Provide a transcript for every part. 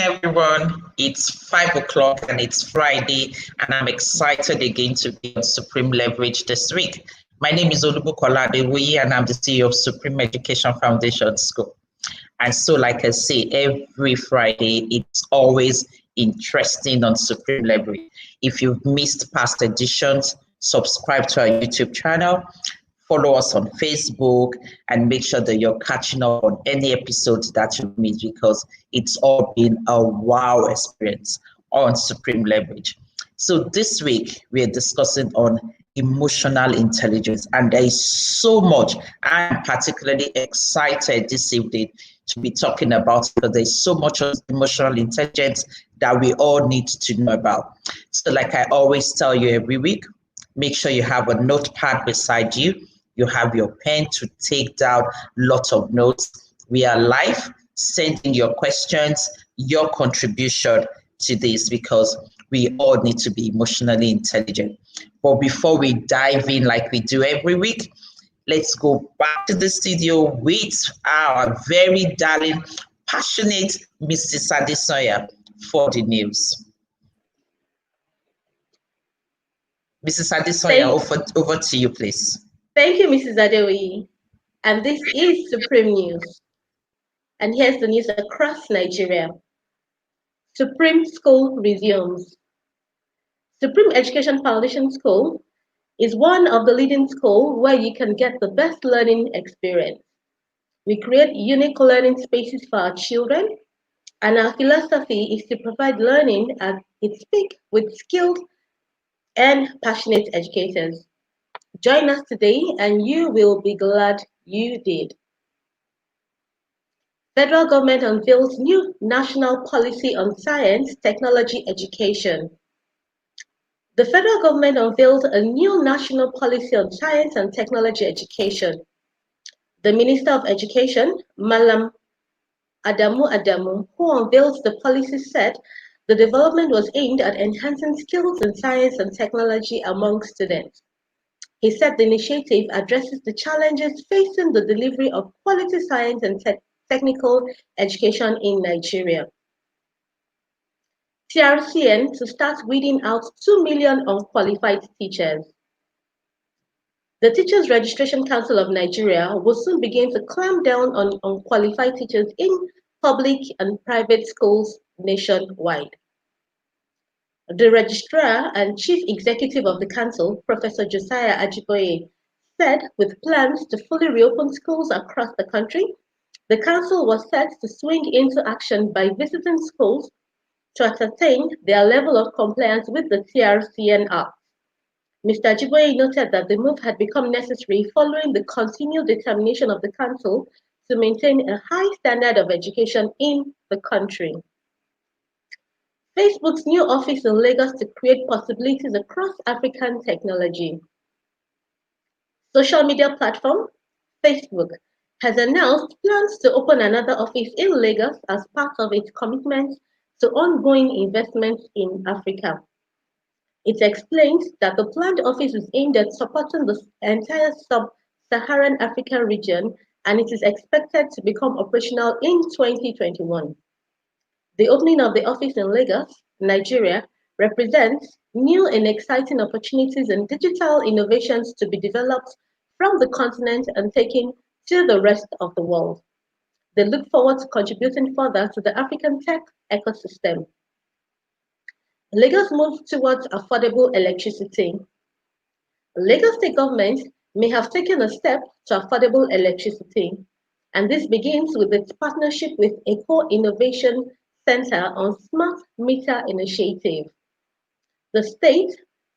everyone. It's 5 o'clock and it's Friday, and I'm excited again to be on Supreme Leverage this week. My name is Olubukola Adewoye, and I'm the CEO of Supreme Education Foundation School. And so, like I say, every Friday, it's always interesting on Supreme Leverage. If you've missed past editions, subscribe to our YouTube channel, follow us on Facebook, and make sure that you're catching up on any episodes that you missed because it's all been a wow experience on Supreme Leverage. So this week we are discussing on emotional intelligence, and there is so much. I'm particularly excited this evening to be talking about because there's so much of emotional intelligence that we all need to know about. So like I always tell you every week, make sure you have a notepad beside you. You have your pen to take down lots of notes. We are live. Send in your questions, your contribution to this because we all need to be emotionally intelligent. But before we dive in like we do every week, let's go back to the studio with our very darling, passionate Mrs. Adesoya for the news. Mrs. Adesoya, over to you, please. Thank you, Mrs. Adewoye. And this is Supreme News. And here's the news across Nigeria. Supreme School resumes. Supreme Education Foundation School is one of the leading schools where you can get the best learning experience. We create unique learning spaces for our children, and our philosophy is to provide learning at its peak with skilled and passionate educators. Join us today and you will be glad you did. Federal government unveils new national policy on science, technology, education. The federal government unveiled a new national policy on science and technology education. The Minister of Education, Malam Adamu, who unveils the policy, said the development was aimed at enhancing skills in science and technology among students. He said the initiative addresses the challenges facing the delivery of quality science and technical education in Nigeria. TRCN to start weeding out 2 million unqualified teachers. The Teachers Registration Council of Nigeria will soon begin to clamp down on unqualified teachers in public and private schools nationwide. The Registrar and Chief Executive of the Council, Professor Josiah Ajiboye, said with plans to fully reopen schools across the country, the Council was set to swing into action by visiting schools to ascertain their level of compliance with the TRCN Act. Mr. Ajiboye noted that the move had become necessary following the continued determination of the Council to maintain a high standard of education in the country. Facebook's new office in Lagos to create possibilities across African technology. Social media platform Facebook has announced plans to open another office in Lagos as part of its commitment to ongoing investments in Africa. It explains that the planned office is aimed at supporting the entire sub-Saharan African region, and it is expected to become operational in 2021. The opening of the office in Lagos, Nigeria, represents new and exciting opportunities and digital innovations to be developed from the continent and taken to the rest of the world. They look forward to contributing further to the African tech ecosystem. Lagos moves towards affordable electricity. Lagos State government may have taken a step to affordable electricity, and this begins with its partnership with Eco Innovation Center on Smart Meter Initiative. The state,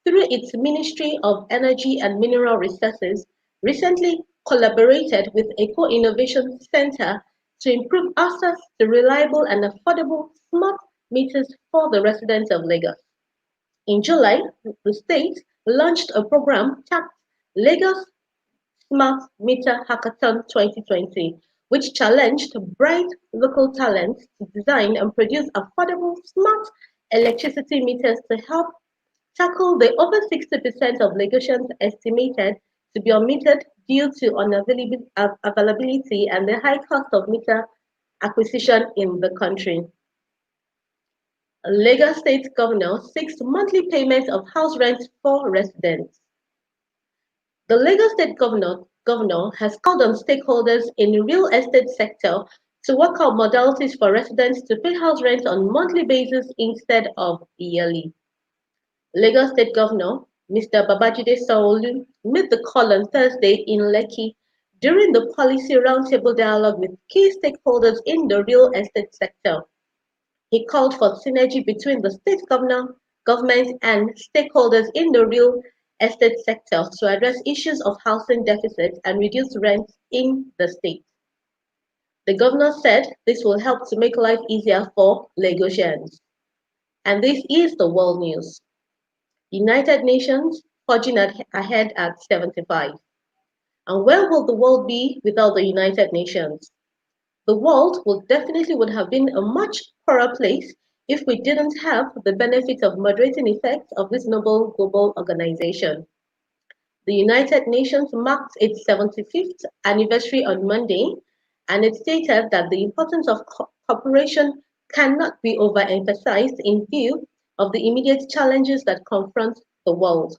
through its Ministry of Energy and Mineral Resources, recently collaborated with Eco Innovation Center to improve access to reliable and affordable smart meters for the residents of Lagos. In July, the state launched a program tagged Lagos Smart Meter Hackathon 2020, which challenged bright local talents to design and produce affordable smart electricity meters to help tackle the over 60% of Lagosians estimated to be unmetered due to unavailability and the high cost of meter acquisition in the country. Lagos State Governor seeks monthly payment of house rent for residents. The Lagos State Governor has called on stakeholders in the real estate sector to work out modalities for residents to pay house rent on monthly basis instead of yearly. Lagos State Governor Mr. Babajide Sanwo-Olu made the call on Thursday in Lekki during the policy roundtable dialogue with key stakeholders in the real estate sector. He called for synergy between the state government and stakeholders in the real estate sector to address issues of housing deficit and reduce rents in the state. The governor said this will help to make life easier for Lagosians. And this is the world news. United Nations forging ahead at 75. And where will the world be without the United Nations? The world would have been a much poorer place if we didn't have the benefit of moderating effects of this noble global organization. The United Nations marked its 75th anniversary on Monday, and it stated that the importance of cooperation cannot be overemphasized in view of the immediate challenges that confront the world.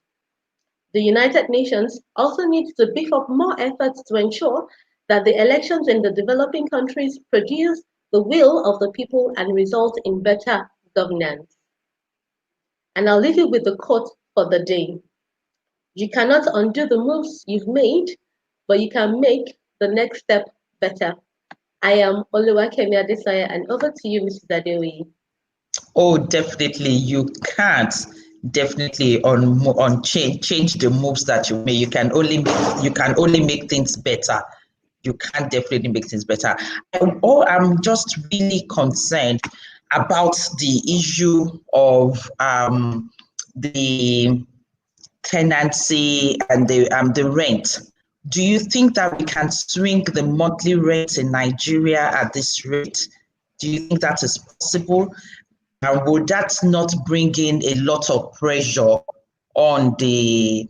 The United Nations also needs to beef up more efforts to ensure that the elections in the developing countries produce the will of the people and result in better governance. And I'll leave you with the quote for the day. You cannot undo the moves you've made, but you can make the next step better. I am Oluwakemi Adesanya, and over to you, Mrs. Adeoye. Oh, definitely. You can't definitely on change the moves that you make. You can only make things better. You can't definitely make things better. I'm just really concerned about the issue of the tenancy and the rent. Do you think that we can swing the monthly rent in Nigeria at this rate? Do you think that is possible? And would that not bring in a lot of pressure on the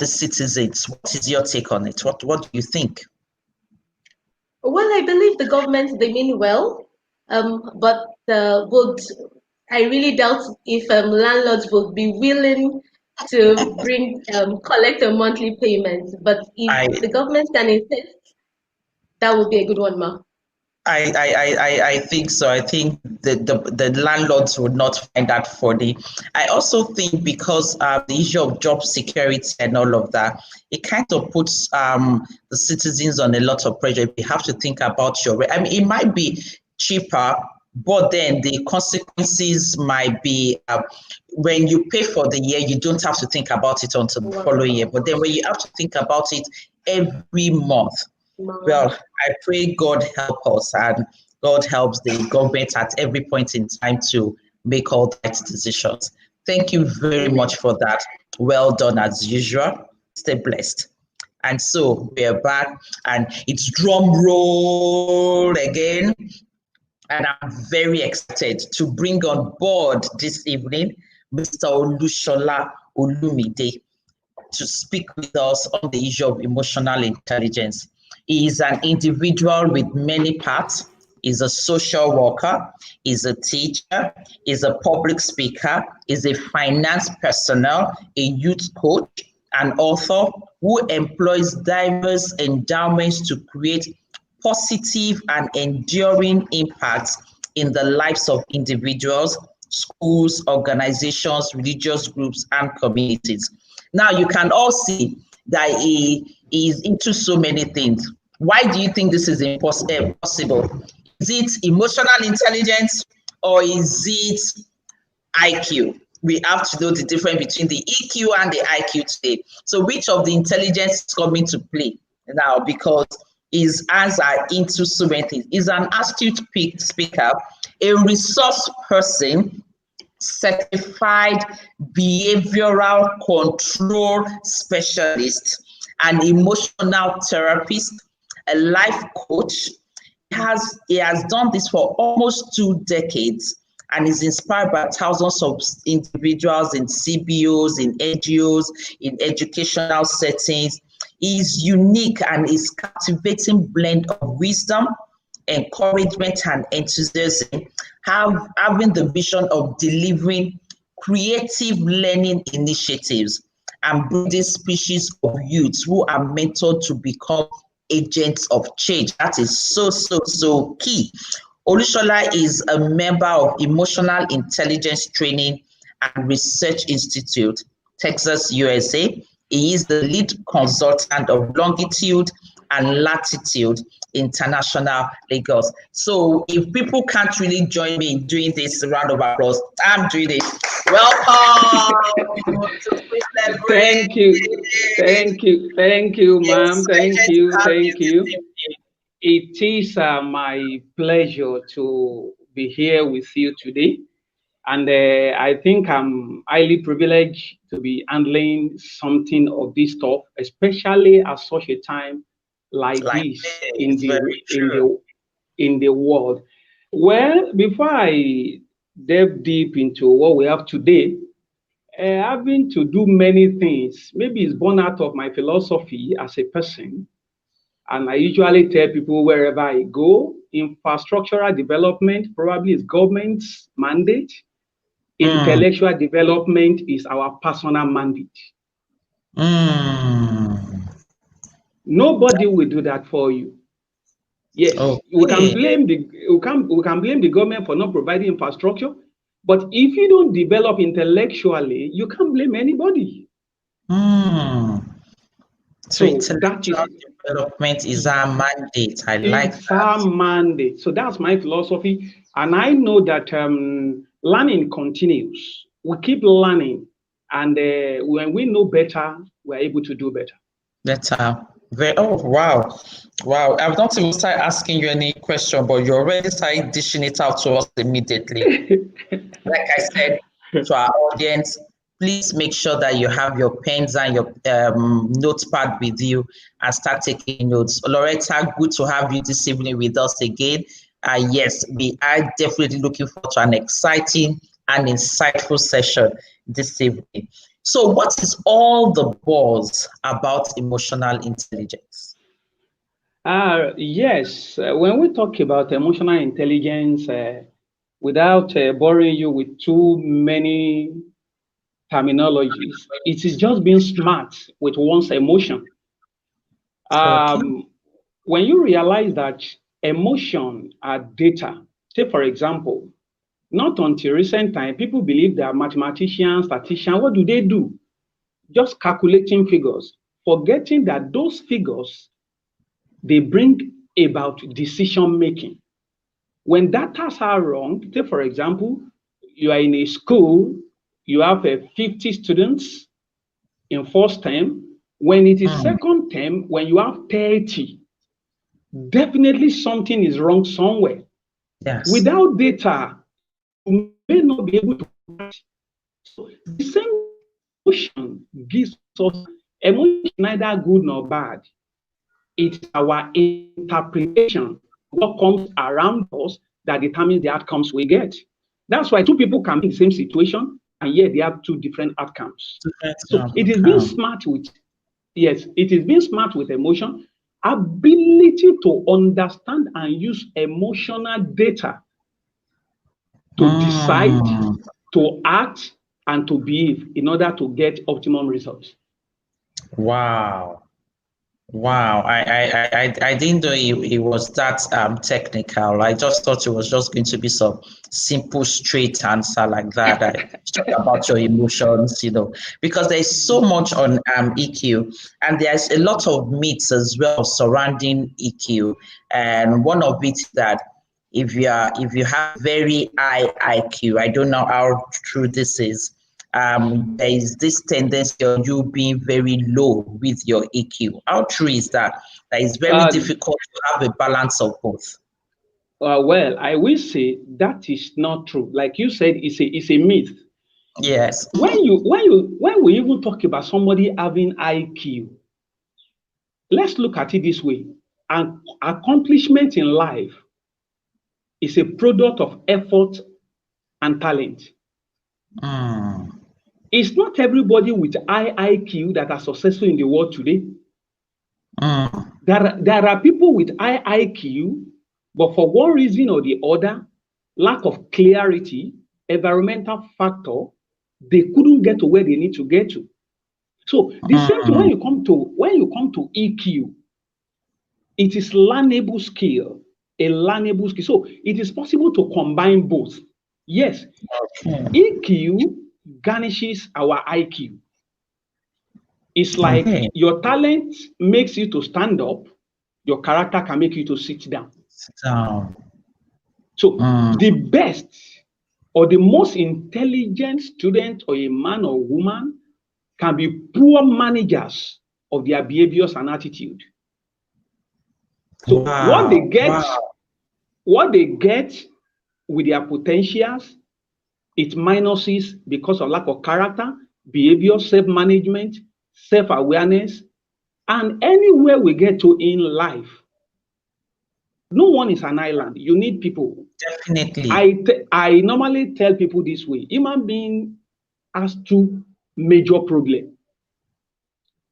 citizens? What is your take on it? What do you think? Well, I believe the government, they mean well, but I really doubt if landlords would be willing to collect a monthly payment. But if the government can insist, that would be a good one, ma. I think so. I think the landlords would not find that funny. I also think because the issue of job security and all of that, it kind of puts the citizens on a lot of pressure. You have to think about it might be cheaper, but then the consequences might be when you pay for the year, you don't have to think about it until the following year. But then when you have to think about it every month, well, I pray God help us and God helps the government at every point in time to make all the right decisions. Thank you very much for that. Well done as usual. Stay blessed. And so we are back and it's drum roll again. And I'm very excited to bring on board this evening Mr. Olushola Olumide to speak with us on the issue of emotional intelligence. He is an individual with many parts. He's a social worker, he's a teacher, he's a public speaker, he's a finance personnel, a youth coach, an author who employs diverse endowments to create positive and enduring impacts in the lives of individuals, schools, organizations, religious groups, and communities. Now, you can all see that he is into so many things. Why do you think this is possible? Is it emotional intelligence or is it IQ? We have to know the difference between the EQ and the IQ today. So which of the intelligence is coming to play now? Because his eyes are into so many things. He's an astute speaker, a resource person, certified behavioral control specialist, an emotional therapist, a life coach. He has done this for almost 2 decades and is inspired by thousands of individuals in CBOs, in NGOs, in educational settings. His unique and his captivating blend of wisdom, encouragement, and enthusiasm having the vision of delivering creative learning initiatives and building species of youths who are mentored to become agents of change. That is so key. Olushola is a member of Emotional Intelligence Training and Research Institute, Texas, USA. He is the lead consultant of Longitude and Latitude International, Lagos. So if people can't really join me in doing this round of applause, I'm doing it. Welcome to Thank you, ma'am. Thank you. It is my pleasure to be here with you today. And I think I'm highly privileged to be handling something of this stuff, especially at such a time like this in the world. Well, before I delve deep into what we have today, having to do many things, maybe it's born out of my philosophy as a person. And I usually tell people wherever I go, infrastructural development probably is government's mandate. Intellectual development is our personal mandate. Nobody will do that for you. Yes, we can blame the government for not providing infrastructure, but if you don't develop intellectually, you can't blame anybody. So intellectual development is our mandate. I like that. It's our mandate. So that's my philosophy, and I know that learning continues. We keep learning, and when we know better, we're able to do better. Wow. I've not even started asking you any question, but you already started dishing it out to us immediately. Like I said to our audience, please make sure that you have your pens and your notepad with you and start taking notes. Loretta, good to have you this evening with us again. Yes, we are definitely looking forward to an exciting and insightful session this evening. So what is all the buzz about emotional intelligence? Yes, when we talk about emotional intelligence, without boring you with too many terminologies, it is just being smart with one's emotion. When you realize that emotion are data, say for example, not until recent time, people believe they are mathematicians, statisticians. What do? Just calculating figures, forgetting that those figures, they bring about decision making. When data are wrong, say for example, you are in a school, you have 50 students in first term. When it is second term, when you have 30, definitely something is wrong somewhere. Yes. Without data, you may not be able to. So the same emotion gives us emotion, neither good nor bad. It's our interpretation, what comes around us, that determines the outcomes we get. That's why two people can be in the same situation, and yet they have two different outcomes. So it is being smart with, it is being smart with emotion, ability to understand and use emotional data to decide, to act, and to behave in order to get optimum results. Wow. I didn't know it was that technical. I just thought it was just going to be some simple, straight answer like that. Talk about your emotions, because there's so much on EQ, and there's a lot of myths as well surrounding EQ. And one of it is that if you have very high IQ, I don't know how true this is. There is this tendency of you being very low with your EQ. How true is that? That it's very difficult to have a balance of both. Well, I will say that is not true. Like you said, it's a myth. Yes. When we even talk about somebody having IQ, let's look at it this way. An accomplishment in life is a product of effort and talent. It's not everybody with high IQ that are successful in the world today. There are people with high IQ, but for one reason or the other, lack of clarity, environmental factor, they couldn't get to where they need to get to. So the same thing when you come to EQ, it is learnable skill, a learnable skill. So it is possible to combine both. Yes, EQ garnishes our IQ. It's like your talent makes you to stand up, your character can make you to sit down. So the best or the most intelligent student or a man or woman can be poor managers of their behaviors and attitude. So what they get with their potentials, it minuses because of lack of character, behavior, self-management, self-awareness, and anywhere we get to in life, no one is an island. You need people. Definitely. I normally tell people this way. Human being has two major problems.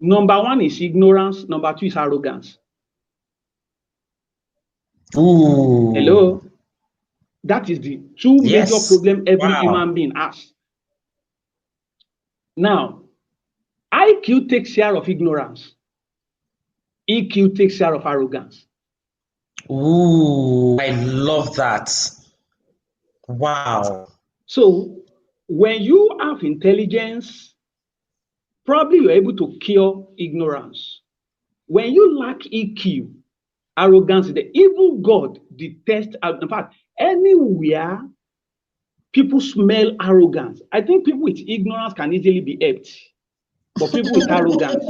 Number one is ignorance. Number two is arrogance. Ooh. Hello? That is the two major problems every human being has. Now, IQ takes care of ignorance. EQ takes care of arrogance. Ooh, I love that. Wow. So when you have intelligence, probably you're able to cure ignorance. When you lack EQ, arrogance, even God detests. In fact, anywhere people smell arrogance, I think people with ignorance can easily be helped. But people with arrogance,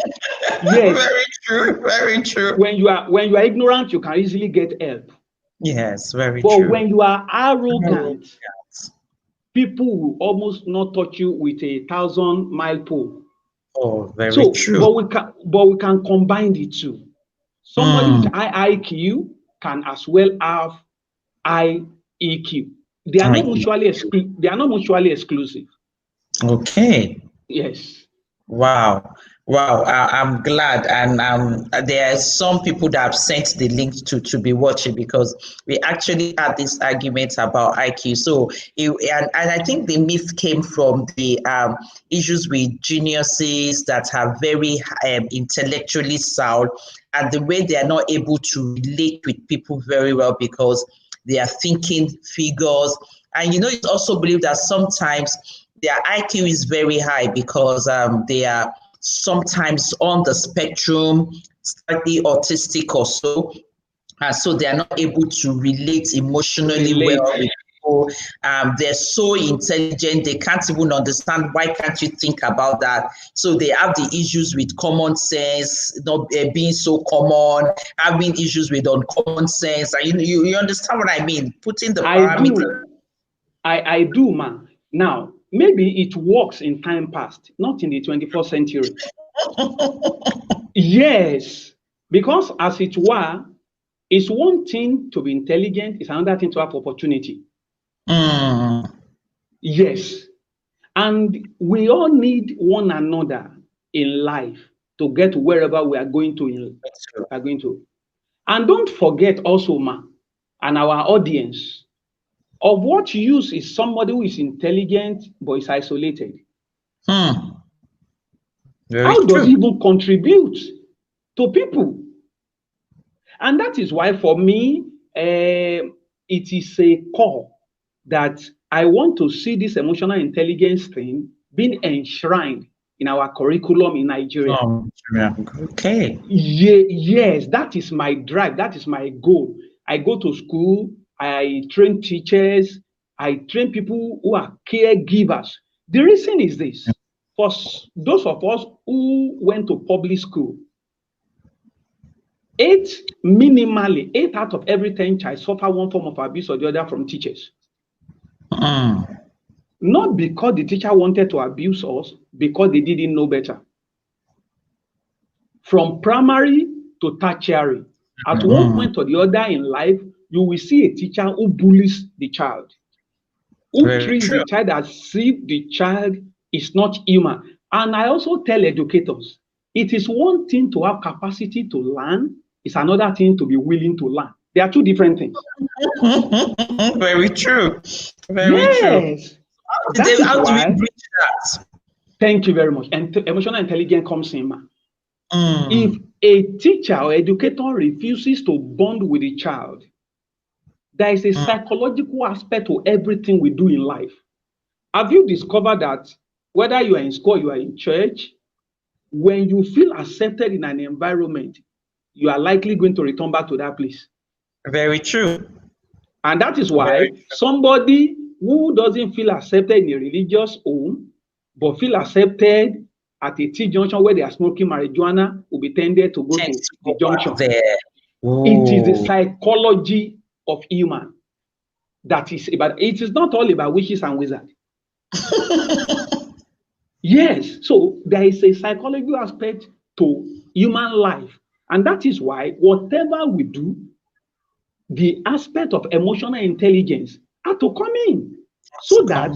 yes, very true, very true. When you are ignorant, you can easily get help. Yes, very but true. But when you are arrogant, people will almost not touch you with a 1,000-mile pole. Oh, very true. But we can combine the two. Somebody with high IQ can as well have high EQ. They are not mutually exclusive. Okay. Yes. Wow. I'm glad, and there are some people that have sent the link to be watching, because we actually had this argument about IQ. So and I think the myth came from the issues with geniuses that are very intellectually sound, and the way they are not able to relate with people very well because they are thinking figures. And it's also believed that sometimes their IQ is very high because they are sometimes on the spectrum, slightly autistic or so. And so they are not able to relate emotionally well with people. They're so intelligent, they can't even understand, why can't you think about that? So they have the issues with common sense, not being so common, having issues with uncommon sense. And you understand what I mean? Putting the parameter. I do, man. Now, maybe it works in time past, not in the 21st century. Yes, because as it were, it's one thing to be intelligent, it's another thing to have opportunity. Yes, and we all need one another in life to get wherever we are going to. And don't forget also, man, and our audience, of what use is somebody who is intelligent but is isolated? How does he even contribute to people? And that is why, for me, it is a call that I want to see this emotional intelligence thing being enshrined in our curriculum in Nigeria. Okay. Yes, that is my drive. That is my goal. I go to school, I train teachers, I train people who are caregivers. The reason is this: for those of us who went to public school, 8 out of every 10 child suffer one form of abuse or the other from teachers. Not because the teacher wanted to abuse us, because they didn't know better. From primary to tertiary, at one point or the other in life, you will see a teacher who bullies the child, who treats the child as if the child is not human. And I also tell educators, it is one thing to have capacity to learn, it's another thing to be willing to learn. They are two different things. Very true. Very true. How do we bridge that? Thank you very much. And emotional intelligence comes in, man. If a teacher or educator refuses to bond with a child, there is a psychological aspect to everything we do in life. Have you discovered that whether you are in school, you are in church, when you feel accepted in an environment, you are likely going to return back to that place? Very true. And that is why somebody who doesn't feel accepted in a religious home, but feel accepted at a T-junction where they are smoking marijuana, will be tended to go to the junction. It is the psychology of human that is about. It is not all about witches and wizards. Yes, so there is a psychological aspect to human life, and that is why whatever we do, the aspect of emotional intelligence have to come in, so that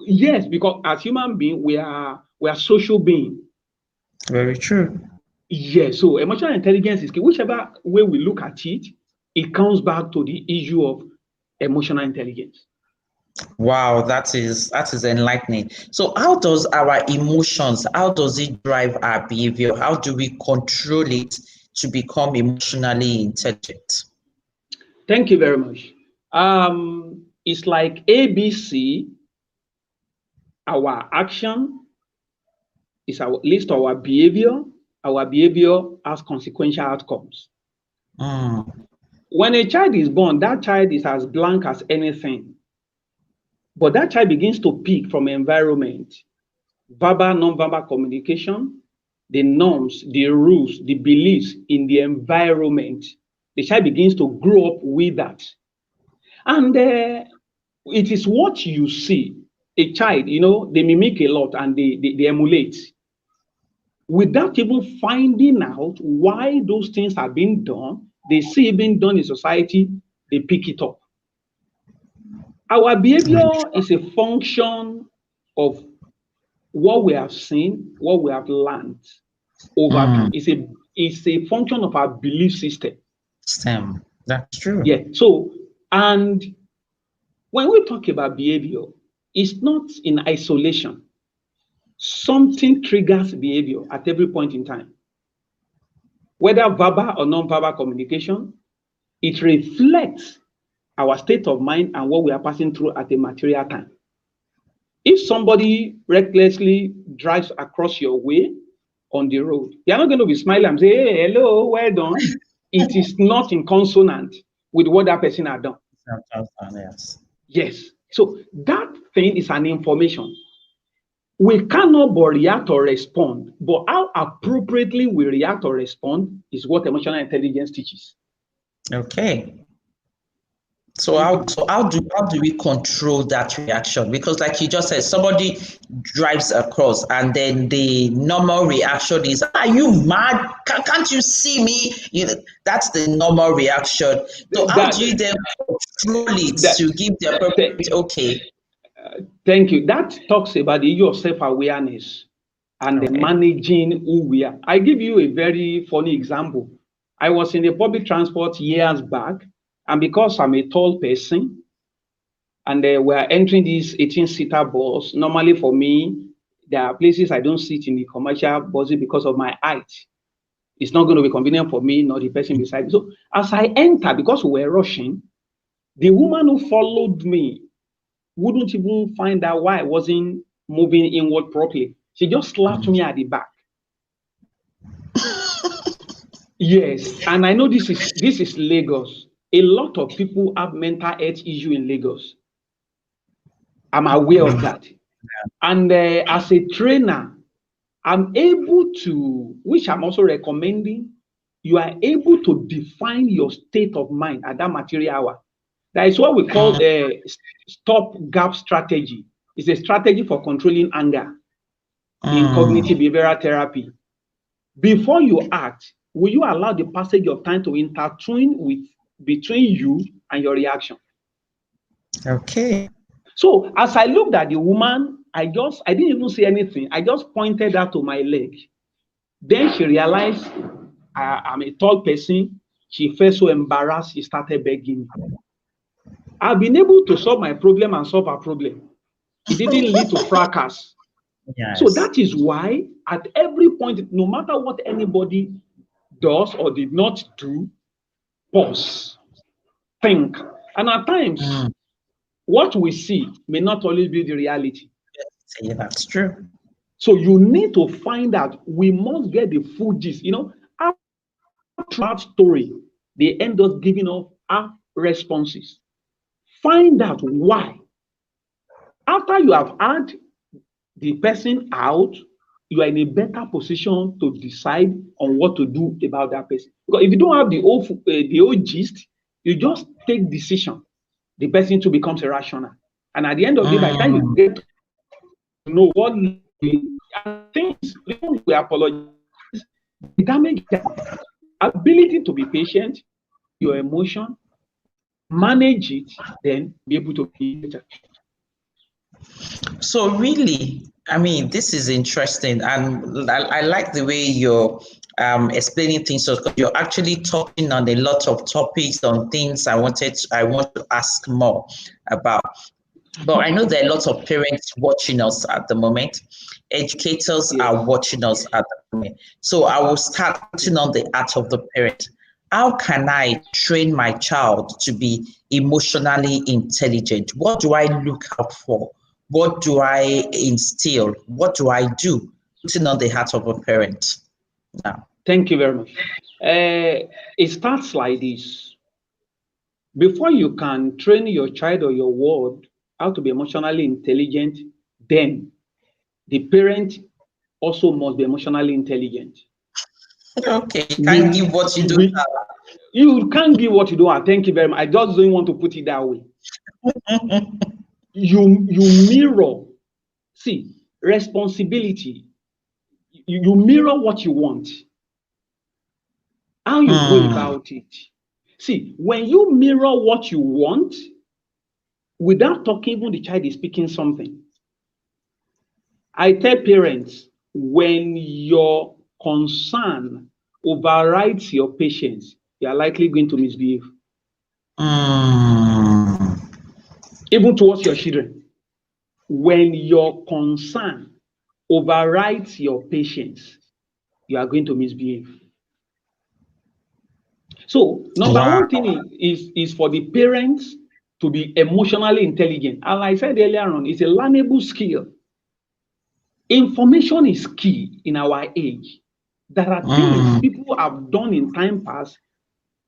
yes, because as human beings we are social beings. Very true. Yes, so emotional intelligence is key. Whichever way we look at it, it comes back to the issue of emotional intelligence. Wow, that is enlightening. So how does our emotions, how does it drive our behavior? How do we control it to become emotionally intelligent? Thank you very much. It's like ABC. Our action is our list of our behavior. Our behavior has consequential outcomes. When a child is born, that child is as blank as anything. But that child begins to pick from environment, verbal, non-verbal communication, the norms, the rules, the beliefs in the environment. The child begins to grow up with that. And it is what you see. A child, they mimic a lot and they emulate. Without even finding out why those things are being done, they see it being done in society, they pick it up. Our behavior is a function of what we have seen, what we have learned over time. It's a function of our belief system. That's true. Yeah. So, and when we talk about behavior, it's not in isolation. Something triggers behavior at every point in time. Whether verbal or non-verbal communication, it reflects our state of mind and what we are passing through at a material time. If somebody recklessly drives across your way on the road, you're not going to be smiling and say, hey, hello, well done. It is not in consonant with what that person has done. Yes. So that thing is an information. We cannot but react or respond, but how appropriately we react or respond is what emotional intelligence teaches. Okay. So how do we control that reaction? Because like you just said, somebody drives across and then the normal reaction is, are you mad? Can't you see me? That's the normal reaction. So how do you then control it to give the appropriate, okay? Thank you. That talks about the issue of self-awareness and the managing who we are. I give you a very funny example. I was in a public transport years back, and because I'm a tall person, and we're entering this 18-seater bus, normally for me, there are places I don't sit in the commercial buses because of my height. It's not going to be convenient for me, nor the person beside me. So as I enter, because we were rushing, the woman who followed me wouldn't even find out why I wasn't moving inward properly. She just slapped me at the back. Yes, and I know this is Lagos. A lot of people have mental health issue in Lagos. I'm aware of that. And as a trainer, I'm able to, which I'm also recommending, you are able to define your state of mind at that material hour. That is what we call a stop-gap strategy. It's a strategy for controlling anger in cognitive behavioral therapy. Before you act, will you allow the passage of time to intertwine between you and your reaction? Okay. So as I looked at the woman, I didn't even say anything. I just pointed her to my leg. Then she realized I'm a tall person. she felt so embarrassed, she started begging me. I've been able to solve my problem and solve her problem. It didn't lead to fracas. Yes. So that is why at every point, no matter what anybody does or did not do, pause, think. And at times, what we see may not always be the reality. Yeah, that's true. So you need to find out, we must get the full gist. You know, after that story, they end up giving us our responses. Find out why. After you have had the person out, you are in a better position to decide on what to do about that person. Because if you don't have the old gist, you just take decision. The person too becomes irrational. And at the end of the day, by the time you get to know what things, we apologize, the damage, ability to be patient, your emotion, manage it, then be able to be better. So really, I mean, this is interesting, and I like the way you're explaining things. So you're actually talking on a lot of topics, on things I want to ask more about. But I know there are lots of parents watching us at the moment. Educators are watching us at the moment. So I will start putting on the art of the parent. How can I train my child to be emotionally intelligent? What do I look out for? What do I instill? What do I do? Putting on the heart of a parent. Now. Thank you very much. It starts like this. Before you can train your child or your ward how to be emotionally intelligent, then the parent also must be emotionally intelligent. Okay, you can't give what you don't have. You can't give what you don't have. Thank you very much. I just don't want to put it that way. You mirror. See, responsibility. You mirror what you want. How you go about it. See, when you mirror what you want, without talking, even the child is speaking something. I tell parents, when your concern overrides your patience, you are likely going to misbehave. Even towards your children. When your concern overrides your patience, you are going to misbehave. So, number one thing is for the parents to be emotionally intelligent. As I said earlier on, it's a learnable skill. Information is key in our age. There are things people have done in time past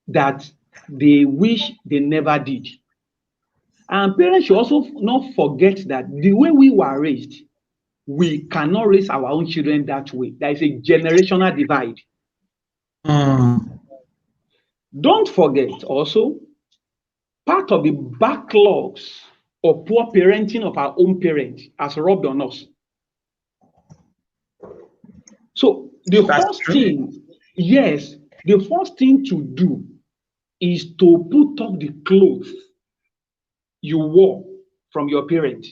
that they wish they never did. And parents should also not forget that the way we were raised, we cannot raise our own children that way. There is a generational divide. Don't forget also, part of the backlogs of poor parenting of our own parents has rubbed on us. So the first thing, the first thing to do is to put up the clothes you wore from your parent,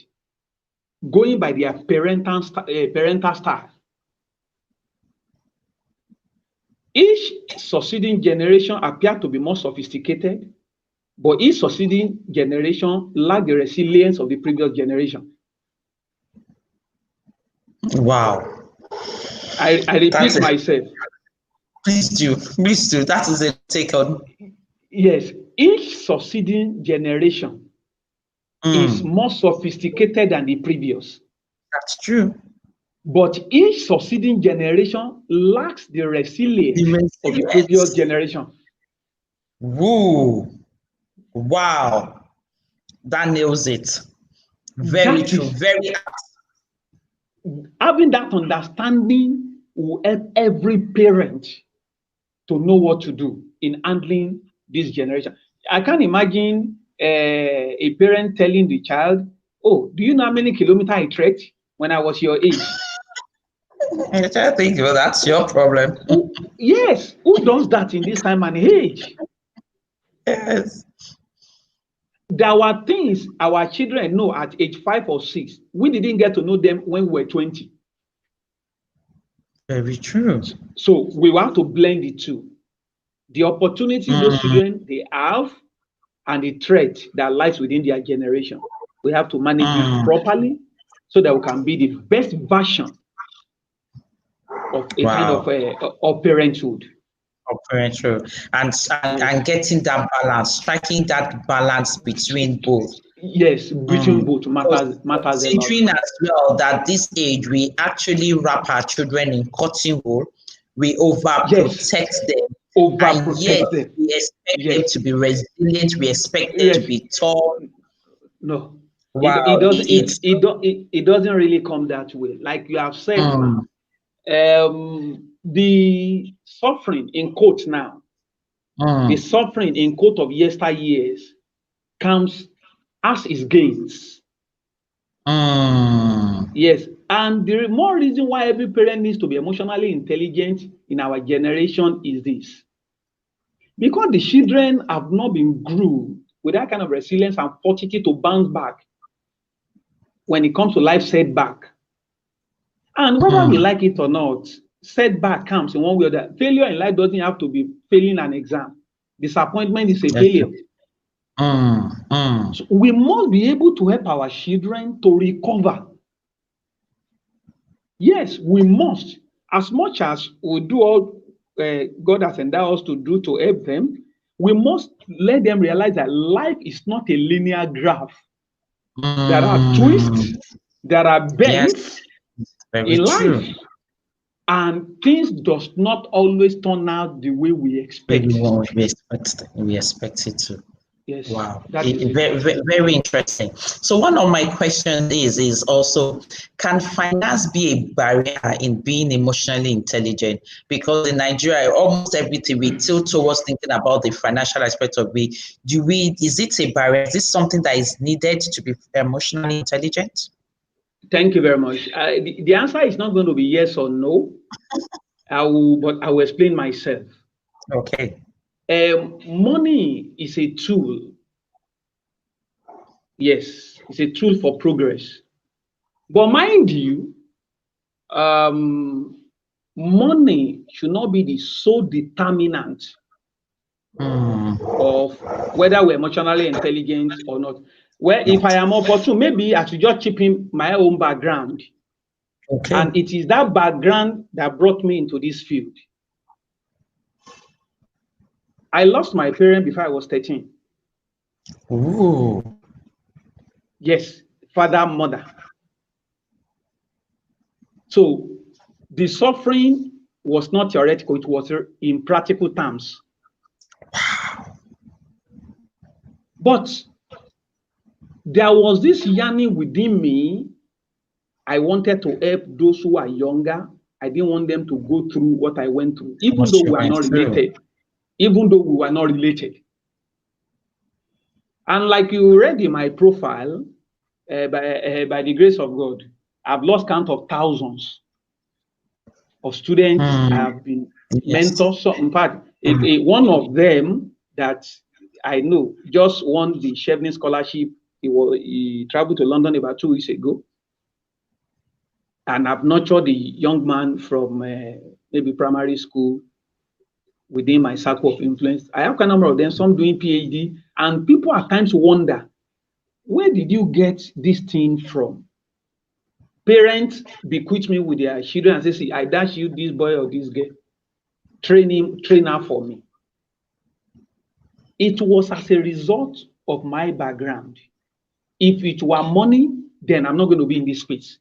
going by their parental style. Each succeeding generation appears to be more sophisticated, but each succeeding generation lacks the resilience of the previous generation. Wow. I repeat myself. Please do. That is a take on. Yes, each succeeding generation is more sophisticated than the previous. That's true. But each succeeding generation lacks the resilience of the previous generation. Woo. Wow. That nails it. Very true. Very. Having that understanding will help every parent to know what to do in handling this generation. I can't imagine a parent telling the child, "Oh, do you know how many kilometers I trekked when I was your age?" I think, well, that's your problem. Yes, who does that in this time and age? Yes. There were things our children know at age 5 or 6. We didn't get to know them when we were 20. Very true. So we want to blend the two. the opportunity those children they have, and the threat that lies within their generation. We have to manage it properly so that we can be the best version of a kind of parenthood. Of parenthood, and getting that balance, striking that balance between both. Yes, between both matters a lot. Considering as well that this age we actually wrap our children in cotton wool, we overprotect them. And yet we expect them to be resilient, we expect them to be tall. No, it doesn't really come that way. Like you have said, the suffering in quote now, the suffering in quote of yesteryears comes as its gains. Yes, and the more reason why every parent needs to be emotionally intelligent in our generation is this. Because the children have not been groomed with that kind of resilience and fortitude to bounce back when it comes to life setback. And whether we like it or not, setback comes in one way or the other. Failure in life doesn't have to be failing an exam. Disappointment is a failure. So we must be able to help our children to recover. Yes, we must. As much as we do all God has endowed us to do to help them, we must let them realize that life is not a linear graph. There are twists, there are bends in life, and things does not always turn out the way we expect. We expect it to. Yes. Wow. Very interesting. So one of my questions is also, can finance be a barrier in being emotionally intelligent? Because in Nigeria, almost everything we tilt towards thinking about the financial aspect of it. Is it a barrier? Is this something that is needed to be emotionally intelligent? Thank you very much. The answer is not going to be yes or no. But I will explain myself. Okay. Money is a tool. Yes, it's a tool for progress. But mind you, money should not be the sole determinant of whether we're emotionally intelligent or not. Well, if I am opportune, maybe I should just chip in my own background. Okay. And it is that background that brought me into this field. I lost my parents before I was 13. Ooh. Yes, father, mother. So the suffering was not theoretical, it was in practical terms. But there was this yearning within me. I wanted to help those who are younger. I didn't want them to go through what I went through, even though we are not related. Even though we were not related. And like you read in my profile, by the grace of God, I've lost count of thousands of students. I have been mentors. So in fact, one of them that I know just won the Chevening Scholarship. He traveled to London about 2 weeks ago. And I've nurtured the young man from maybe primary school within my circle of influence. I have a number of them, some doing PhD, and people at times wonder, where did you get this thing from? Parents bequeath me with their children and say, see, I dash you this boy or this girl, train her for me. It was as a result of my background. If it were money, then I'm not going to be in this space.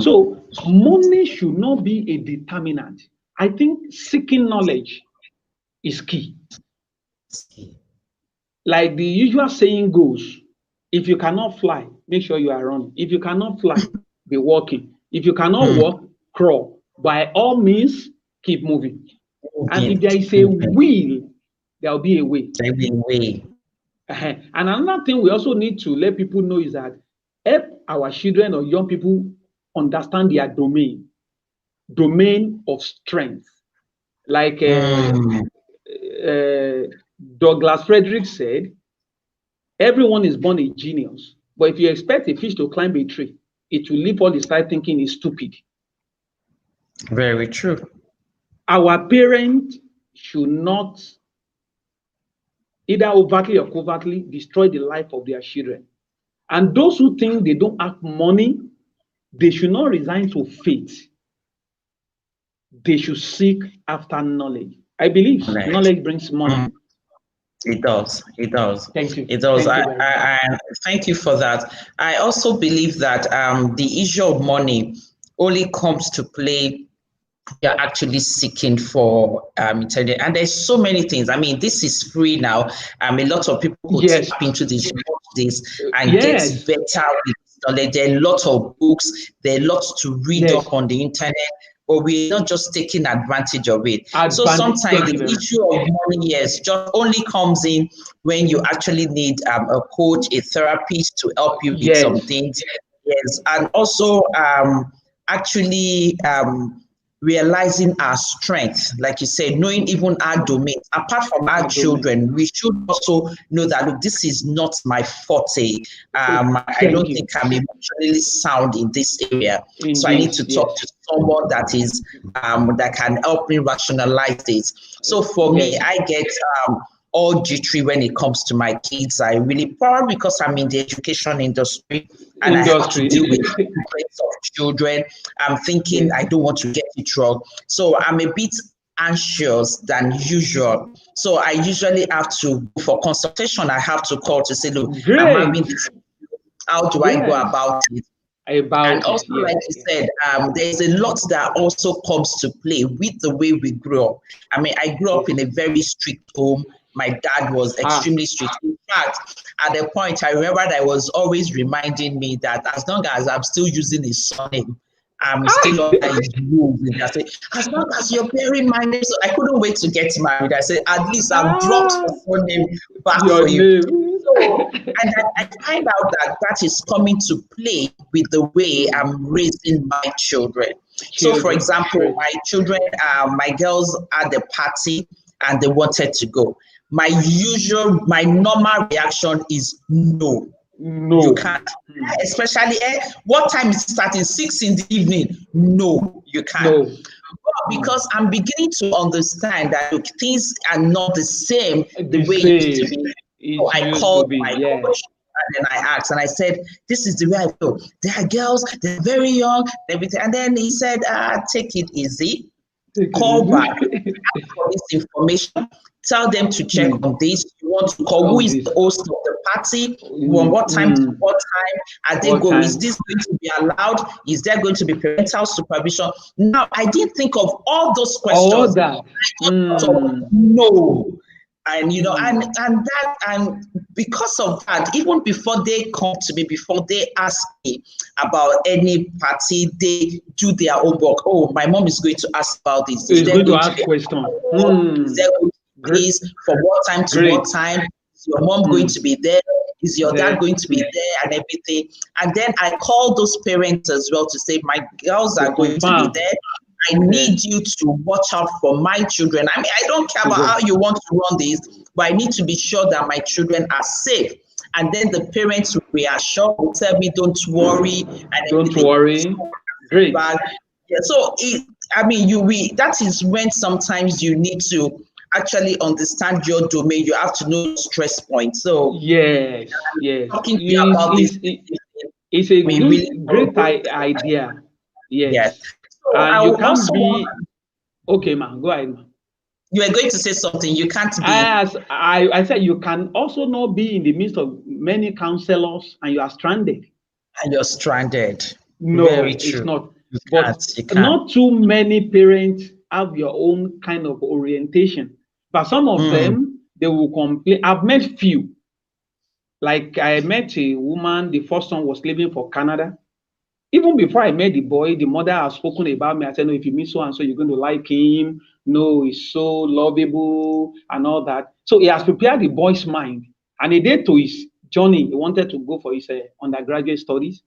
So money should not be a determinant. I think seeking knowledge is key. Like the usual saying goes, if you cannot fly, make sure you are running. If you cannot fly, be walking. If you cannot walk, crawl. By all means, keep moving. And if there is a will, there will be a way. There will be a way. And another thing we also need to let people know is that help our children or young people understand their domain of strength. Like Douglas Frederick said, everyone is born a genius, but if you expect a fish to climb a tree, it will leap all the side thinking is stupid. Very true. Our parents should not either overtly or covertly destroy the life of their children. And those who think they don't have money, they should not resign to faith. They should seek after knowledge. I believe knowledge brings money. It does. It does. Thank you. It does. Thank I thank you for that. I also believe that the issue of money only comes to play. You're actually seeking for intelligence, and there's so many things. I mean, this is free now. A lot of people could tap into this and get better with knowledge. There are a lot of books. There are lots to read up on the internet. But we're not just taking advantage of it. So sometimes the issue of money, yes, just only comes in when you actually need a coach, a therapist to help you with some things. Yes, and also actually realizing our strength, like you said, knowing even our domain. Apart from our children, we should also know that, look, this is not my forte. I don't think I'm emotionally sound in this area. Indeed, so I need to talk to someone that is that can help me rationalize this. So for me, I get all jittery when it comes to my kids. I really, probably because I'm in the education industry and I have to deal with hundreds of children. I'm thinking I don't want to get it wrong. So I'm a bit anxious than usual. So I usually have to, for consultation, I have to call to say, look, I'm having this. How do I go about it? And also, like you said, there's a lot that also comes to play with the way we grew up. I mean, I grew up in a very strict home. My dad was extremely strict. In fact, at the point, I remember that I was always reminding me that as long as I'm still using his surname, I'm still under his rules. I said, as long as you're bearing my name, so I couldn't wait to get married. I said, at least I've dropped the surname back for you. So, and I find out that that is coming to play with the way I'm raising my children. So, for example, my children, my girls had a party and they wanted to go. My normal reaction is no. No, you can't. Especially what time is it starting? 6 in the evening. No, you can't. No. Because I'm beginning to understand that things are not the same the way it used to be. So I called my coach and then I asked and I said, this is the way I feel. There are girls, they're very young, everything. And then he said, take it easy. Call back, ask for this information. Tell them to check on this. You want to call who is the host of the party? From what time to what time? Are they going? Is this going to be allowed? Is there going to be parental supervision? Now, I didn't think of all those questions. All that. No. And you know, and because of that, even before they come to me, before they ask me about any party, they do their homework. Oh, my mom is going to ask about this. Is going to ask questions. Is from what time to what time? Is your mom going to be there? Is your dad going to be there and everything? And then I call those parents as well to say, my girls are going to be there. I need you to watch out for my children. I mean, I don't care about how you want to run this, but I need to be sure that my children are safe. And then the parents will reassure, will tell me, don't worry. And don't worry. Great. Yeah, so, that is when sometimes you need to actually understand your domain. You have to know stress points. So, yes. Talking to you about this. It's a great idea. Yes. And you can't be okay, man. Go ahead, man. You are going to say something. You can't be. As I said, you can also not be in the midst of many counselors, and you are stranded. And you're stranded. No, very true. It's not. But not too many parents have your own kind of orientation. But some of them, they will complain. I've met few. Like I met a woman. The first one was living for Canada. Even before I met the boy, the mother has spoken about me. I said, no, if you meet so and so, you're going to like him. No, he's so lovable and all that. So he has prepared the boy's mind. And a day to his journey, he wanted to go for his undergraduate studies.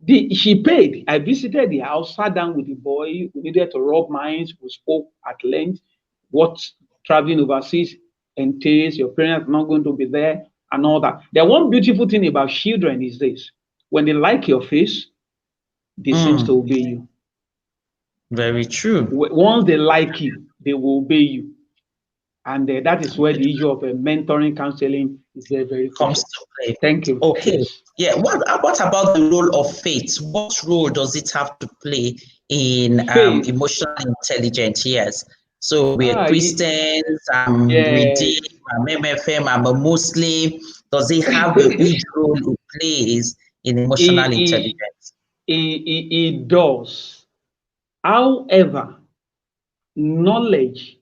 She paid. I visited the house, sat down with the boy. We needed to rub minds. We spoke at length. What traveling overseas entails. Your parents are not going to be there and all that. The one beautiful thing about children is this. When they like your face, they seem to obey you. Very true. Once they like you, they will obey you. And that is where the issue of mentoring, counseling is very, very comes crucial. to play. Thank you. Okay. Yes. Yeah. What about the role of faith? What role does it have to play in emotional intelligence? Yes. So we are Christians, redeemed, I'm MFM, I'm a Muslim. Does it have a huge role it plays in emotional intelligence? It does. However, knowledge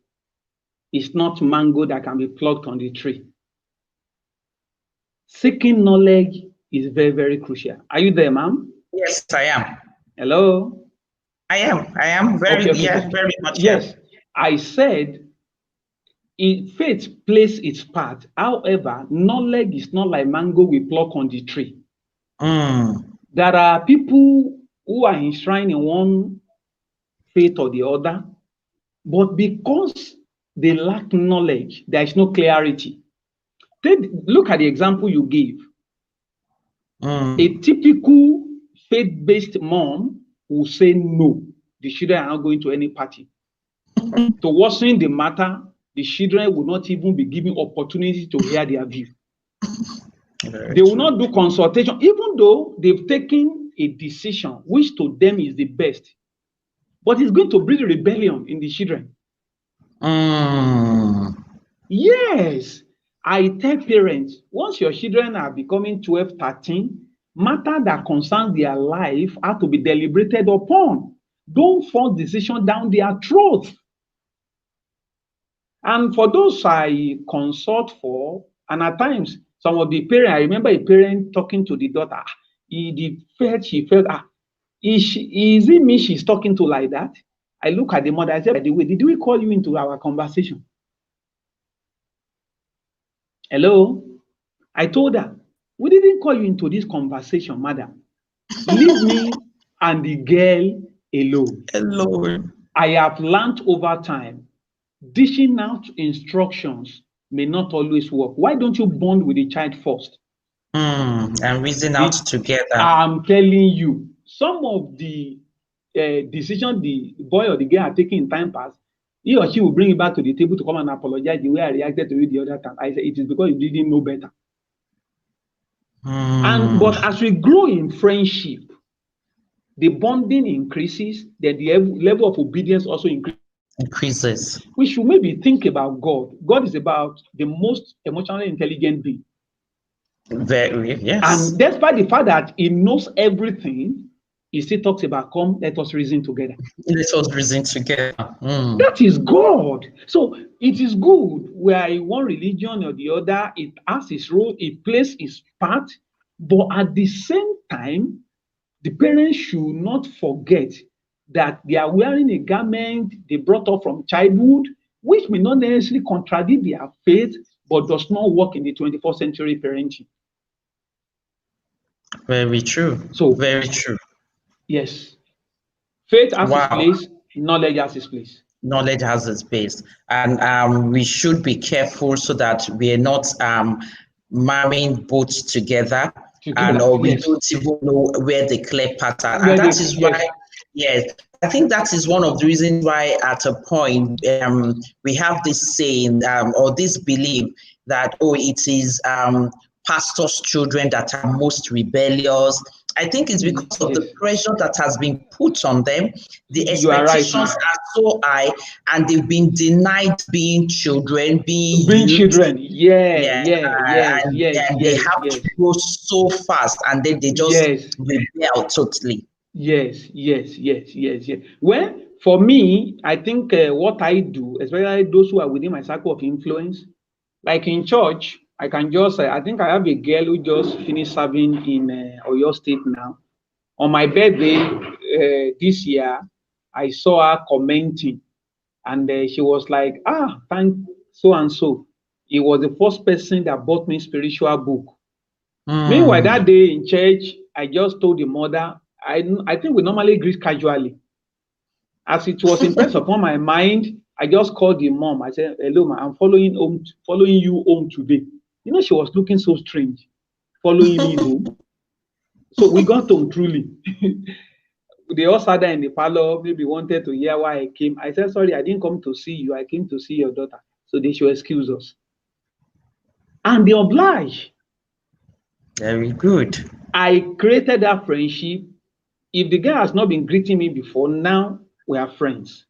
is not mango that can be plucked on the tree. Seeking knowledge is very, very crucial. Are you there, ma'am? Yes, I am. Hello? I am very, okay. Yeah, very much. Yes, I said faith plays its part. However, knowledge is not like mango we pluck on the tree. There are people who are enshrined in one faith or the other, but because they lack knowledge, there is no clarity. Look at the example you gave. A typical faith-based mom will say no, the children are not going to any party. To worsen the matter, the children will not even be given opportunity to hear their view. They will not do consultation, even though they've taken a decision which to them is the best. But it's going to bring rebellion in the children. Yes. I tell parents, once your children are becoming 12, 13, matter that concerns their life are to be deliberated upon. Don't force decision down their throat. And for those I consult for, and at times, some of the parents, I remember a parent talking to the daughter, she felt, is it me she's talking to like that? I look at the mother, I said, by the way, did we call you into our conversation? Hello? I told her, we didn't call you into this conversation, madam. Leave me and the girl alone. Alone. I have learned over time, dishing out instructions may not always work. Why don't you bond with the child first? And reason out together. I'm telling you, some of the decisions the boy or the girl are taking in time past, he or she will bring it back to the table to come and apologize the way I reacted to it the other time. I said, it is because you didn't know better. But as we grow in friendship, the bonding increases, then the level of obedience also increases. We should maybe think about God. God is about the most emotionally intelligent being. Very, yes. And despite the fact that he knows everything, he still talks about, come, let us reason together. Let us reason together. That is God. So it is good where one religion or the other, it has its role, it plays its part, but at the same time, the parents should not forget that they are wearing a garment they brought up from childhood, which may not necessarily contradict their faith, but does not work in the 21st century parenting. Very true. So very true. Yes. Faith has its place, knowledge has its place. Knowledge has its place. And we should be careful so that we are not marrying both together. And or we don't even know where the clear pattern. And that is why, yes, I think that is one of the reasons why at a point we have this saying or this belief that, oh, it is pastors' children that are most rebellious. I think it's because of the pressure that has been put on them. The expectations are so high, and they've been denied being children, being children. They have to go so fast, and then they just rebel totally. Yes. Well, for me, I think what I do, especially those who are within my circle of influence, like in church, I can just say, I think I have a girl who just finished serving in Oyo State now. On my birthday this year, I saw her commenting, and she was like, thank so-and-so. He was the first person that bought me spiritual book. Meanwhile, that day in church, I just told the mother, I think we normally greet casually. As it was impressed upon my mind, I just called the mom. I said, hello, ma, I'm following you home today. You know, she was looking so strange, following me home. So we got home truly. They all sat there in the parlor, maybe wanted to hear why I came. I said, sorry, I didn't come to see you. I came to see your daughter. so they should excuse us. And they oblige. Very good. I created that friendship. If the girl has not been greeting me before, now we are friends.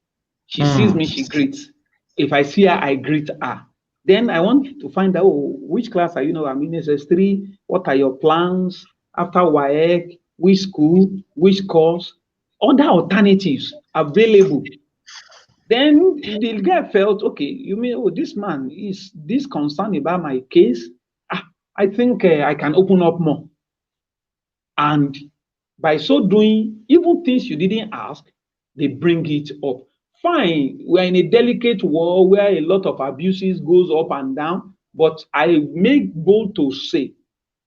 She sees me, she greets. If I see her, I greet her. Then I want to find out, oh, which class are you now? I'm in SS3. What are your plans after WAEC? Which school? Which course? Other alternatives available. Then the girl felt, okay, you mean, oh, this man is this concerned about my case? I think I can open up more. And by so doing, even things you didn't ask, they bring it up. Fine, we're in a delicate world where a lot of abuses goes up and down, but I make bold to say,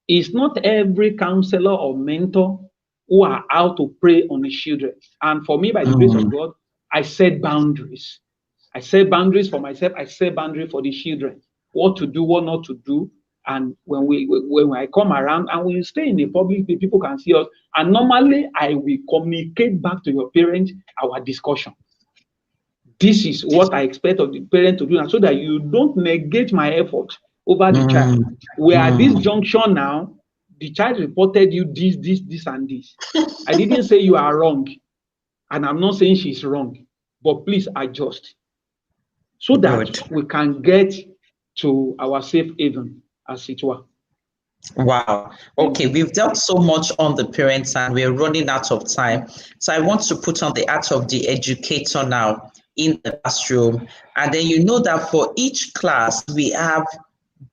it's not every counselor or mentor who are out to prey on the children. And for me, by the grace of God, I set boundaries. I set boundaries for myself. I set boundaries for the children. What to do, what not to do. And when I come around and when you stay in the public, people can see us. And normally, I will communicate back to your parents our discussion. This is what I expect of the parent to do, and so that you don't negate my effort over the child. We are at this junction now. The child reported you this, and this. I didn't say you are wrong, and I'm not saying she's wrong, but please adjust so that we can get to our safe haven, as it were. Wow. Okay, we've dealt so much on the parents and we're running out of time. So I want to put on the hat of the educator now in the classroom. And then you know that for each class, we have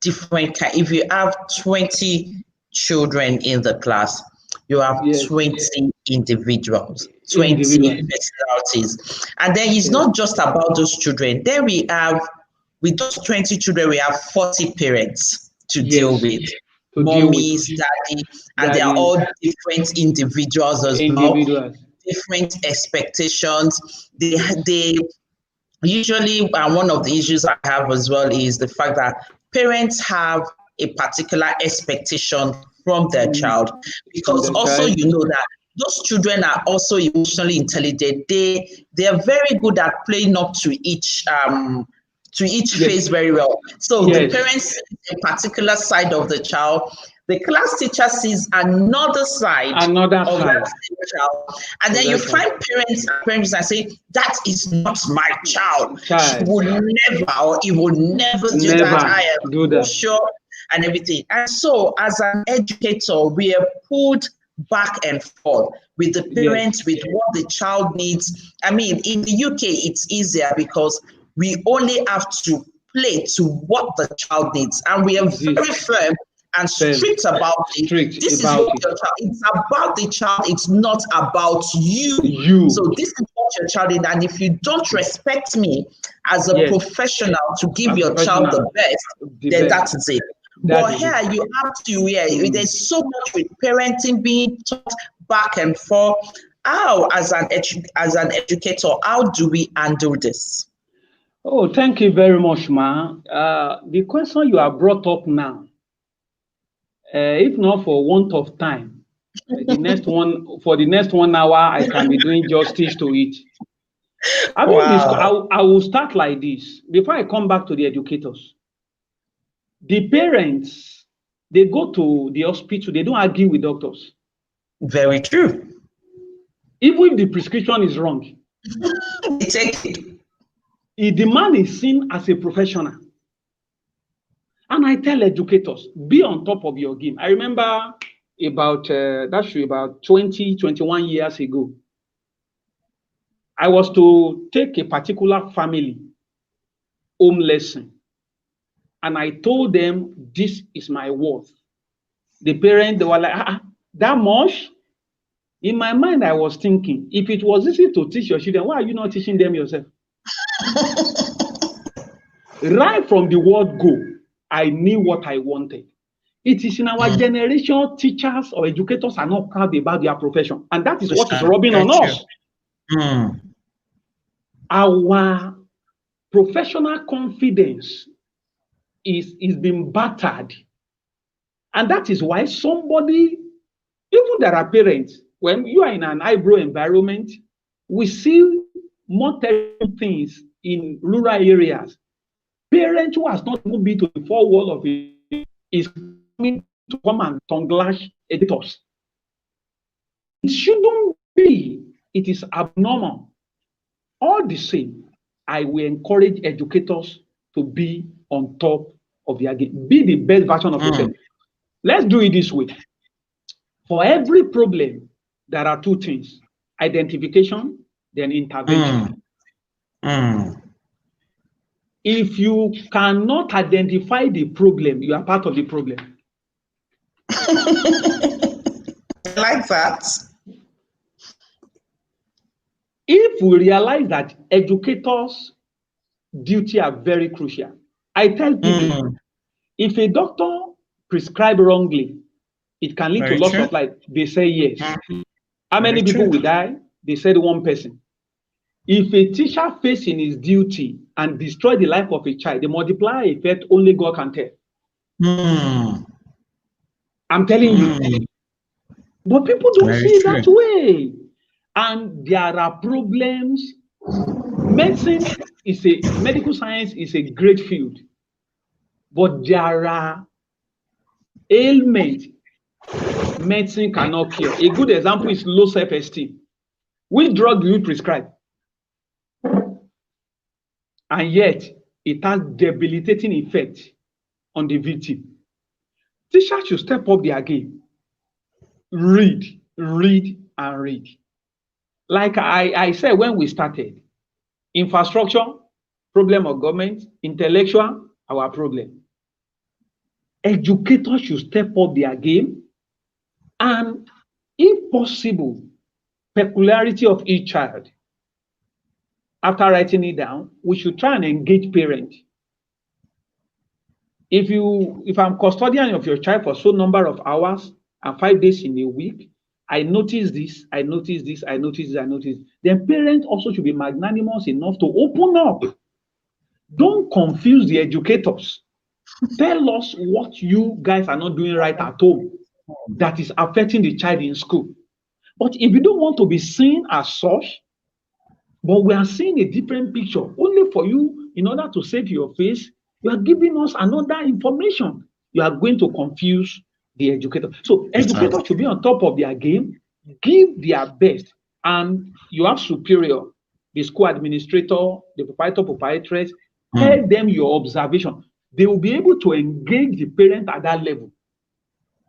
different kind. If you have 20 children in the class, you have 20 individuals, 20 personalities. And then it's not just about those children. Then with those 20 children, we have 40 parents to deal with. Mommies, daddy, and they are all different individuals as well. Different expectations. They usually, one of the issues I have as well is the fact that parents have a particular expectation from their child, because you know that those children are also emotionally intelligent. They are very good at playing up to each phase very well. So the parents see a particular side of the child, the class teacher sees another side of that child, and then you find parents that say, that is not my child. She will never, or he will never do that. I am sure, and everything. And so as an educator, we are pulled back and forth with the parents, with what the child needs. I mean, in the UK, it's easier because we only have to play to what the child needs, and we are very firm and strict about it. This is what your child. It's about the child. It's not about you. So this is what your child needs, and if you don't respect me as a professional to give your child the best, then that is it. But here you have to. There's so much with parenting being taught back and forth. How, as an educator, how do we handle this? Oh, thank you very much, Ma. The question you have brought up now, if not for want of time, the next 1 hour, I can be doing justice to it. I will start like this. Before I come back to the educators, the parents, they go to the hospital, they don't argue with doctors. Very true. Even if the prescription is wrong, they take it. The man is seen as a professional. And I tell educators, be on top of your game. I remember about 20, 21 years ago, I was to take a particular family home lesson. And I told them, this is my worth. The parents, they were like, that much? In my mind, I was thinking, if it was easy to teach your children, why are you not teaching them yourself? Right from the word go, I knew what I wanted. It is in our generation, teachers or educators are not proud about their profession. And that is what is rubbing on us. Our professional confidence is being battered. And that is why somebody, even there are parents, when you are in an eyebrow environment, we see more terrible things in rural areas. Parent who has not even been to the four wall of it is coming to come and tongue lash educators. It shouldn't be. It is abnormal. All the same, I will encourage educators to be on top of their game. Be the best version of yourself. Let's do it this way. For every problem, there are two things: identification, then intervention. If you cannot identify the problem, you are part of the problem. Like that. If we realize that educators' duty are very crucial, I tell people, if a doctor prescribes wrongly, it can lead to loss of life. They say yes. How many people will die? They said one person. If a teacher fails in his duty and destroys the life of a child, the multiplier effect only God can tell. I'm telling you. But people don't see it that way. And there are problems. Medical science is a great field. But there are ailments medicine cannot cure. A good example is low self-esteem. Which drug do you prescribe? And yet, it has debilitating effect on the victim. Teachers should step up their game. Read, and read. Like I said when we started, infrastructure, problem of government, intellectual, our problem. Educators should step up their game, and if possible, peculiarity of each child. After writing it down, we should try and engage parents. If I'm custodian of your child for so number of hours and 5 days in a week, I notice this, I notice this, I notice this, I notice. Then parents also should be magnanimous enough to open up. Don't confuse the educators. Tell us what you guys are not doing right at home that is affecting the child in school. But if you don't want to be seen as such, but we are seeing a different picture only for you in order to save your face, you are giving us another information. You are going to confuse the educator. So educators should be on top of their game, give their best, and you have superior, the school administrator, the proprietress, tell them your observation. They will be able to engage the parent at that level.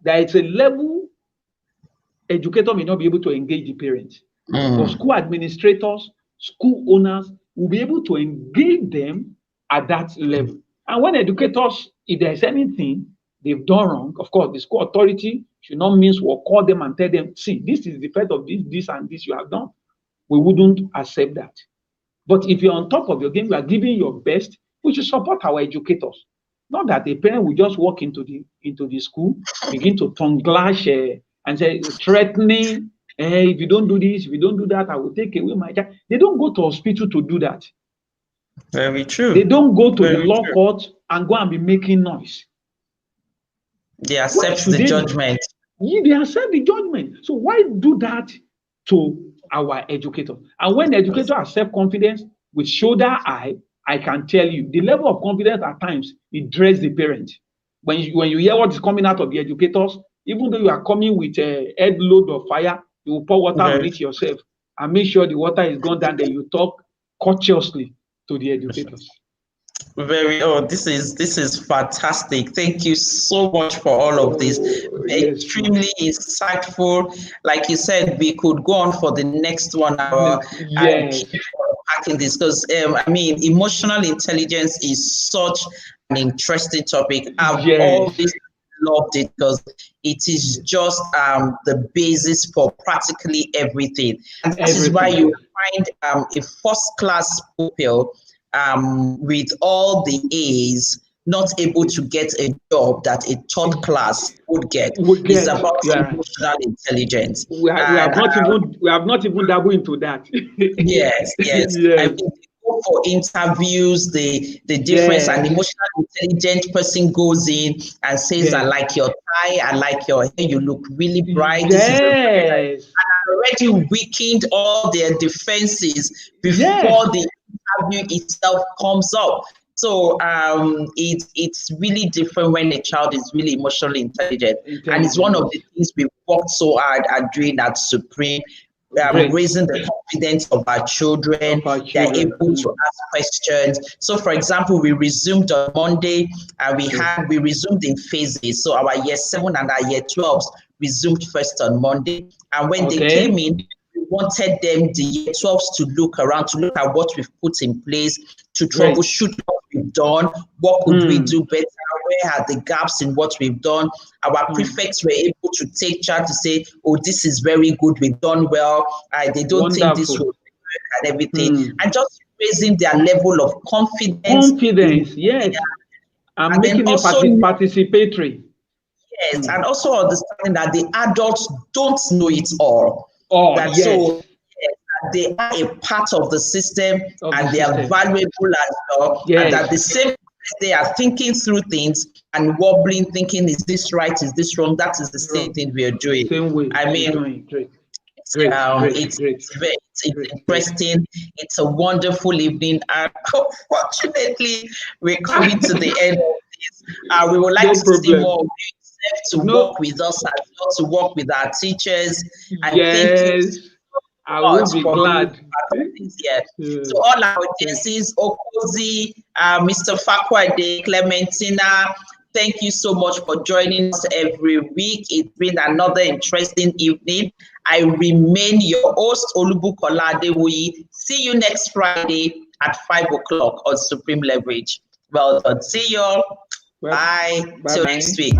There is a level educator may not be able to engage the parents. But school administrators, school owners will be able to engage them at that level. And when educators, if there's anything they've done wrong, of course, the school authority should not mince or call them and tell them, see, this is the effect of this, and this you have done. We wouldn't accept that. But if you're on top of your game, you are giving your best, we should support our educators. Not that a parent will just walk into the school, begin to tongue lash and say, threatening, if you don't do this, if you don't do that, I will take away my child. They don't go to hospital to do that. Very true. They don't go to the law court and go and be making noise. They accept the judgment. They accept the judgment. So why do that to our educators? And when the educators are self-confident with shoulder high, I can tell you, the level of confidence at times, it drags the parent. When you hear what is coming out of the educators, even though you are coming with a head load of fire, you will pour water on it yourself and make sure the water is gone down. Then you talk courteously to the educators. This is fantastic. Thank you so much for all of this. Extremely insightful. Like you said, we could go on for the next 1 hour and keep unpacking this, because emotional intelligence is such an interesting topic. I've always loved it because it is just the basis for practically everything. And this is why you find a first-class pupil with all the A's not able to get a job that a third class would get. It's about emotional intelligence. We have not even dabbled into that. Yes. I mean, go for interviews, the difference, an emotional intelligent person goes in and says, I like your tie, I like your hair, you look really bright. And already weakened all their defenses before the interview itself comes up. So it's really different when a child is really emotionally intelligent. And it's one of the things we worked so hard at doing at Supreme. Raising the confidence of our children. They're able to ask questions. So, for example, we resumed on Monday, and we resumed in phases. So our year 7 and our year 12s resumed first on Monday, and when they came in, we wanted them, the year 12s, to look around, to look at what we've put in place, to troubleshoot what we've done, what could we do better, where are the gaps in what we've done. Our prefects were able to take charge to say, oh, this is very good, we've done well, they don't think this will work and everything, and just raising their level of confidence. Yes. And making it participatory. Yes, and also understanding that the adults don't know it all. So they are a part of the system, and they are valuable as well. And at the same time, they are thinking through things and wobbling, thinking, is this right? Is this wrong? That is the same thing we are doing. I mean, it's interesting. It's a wonderful evening. And unfortunately, we're coming to the end of this. We would like to see more of you to work with us as well, to work with our teachers. And I will be glad. So all our agencies, Okozi, Mr. Fakwade, Clementina, thank you so much for joining us every week. It's been another interesting evening. I remain your host, Olubukola Adewuyi. See you next Friday at 5 o'clock on Supreme Leverage. Well done. See you all. Bye. Till next week.